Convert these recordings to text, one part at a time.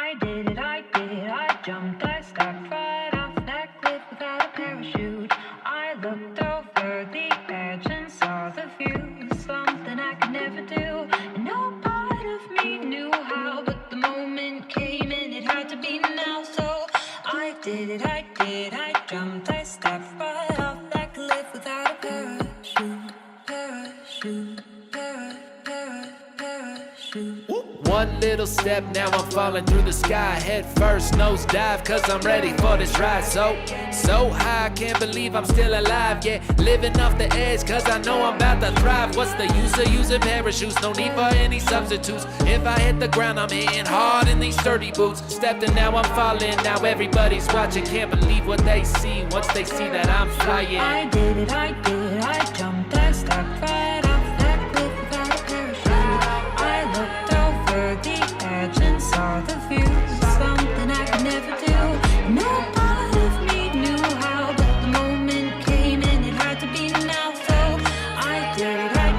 I did it, I jumped, I stepped right off that cliff without a parachute. I looked over the edge and saw the view, something I could never do. And no part of me knew how, but the moment came and it had to be now. So I did it, I jumped, I stepped right off that cliff without a parachute, parachute, parachute. One little step, now I'm falling through the sky. Head first, nose dive, cause I'm ready for this ride. So high, I can't believe I'm still alive. Yeah, living off the edge, cause I know I'm about to thrive. What's the use of using parachutes? No need for any substitutes. If I hit the ground, I'm hitting hard in these sturdy boots. Stepped in, now I'm falling, now everybody's watching. Can't believe what they see, once they see that I'm flying. I did it, I jumped, I stepped right off that cliff without a parachute. I looked over the edge and saw the view, something I could never do. No part of me knew how, but the moment came and it had to be now. So I did it, I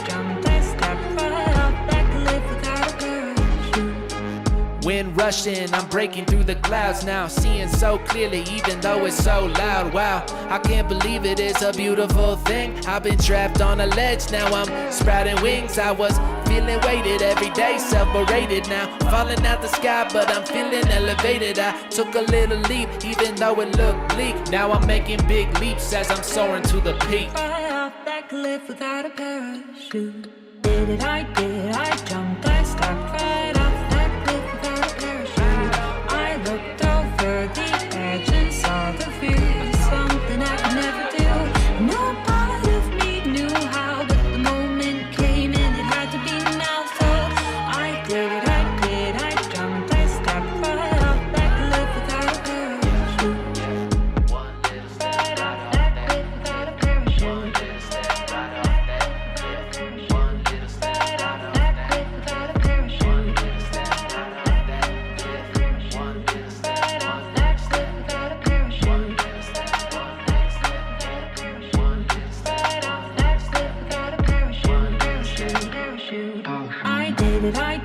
jumped, I stepped right off that cliff without a parachute. Wind rushing, I'm breaking through the clouds now, seeing so clearly even though it's so loud. Wow, I can't believe it is a beautiful thing. I've been trapped on a ledge, now I'm sprouting wings. I was feeling weighted every day, self-berated now, falling out the sky, but I'm feeling elevated. I took a little leap, even though it looked bleak. Now I'm making big leaps as I'm soaring to the peak. Right off that cliff without a parachute. Did it, I jumped, I stepped right off that cliff without a parachute. I looked over the edge and saw the view, something I could never do. No part of me knew how, but the moment came and it had to be now. So I did it, I jumped, I stepped right off that cliff without a parachute. Right off that cliff without a parachute. I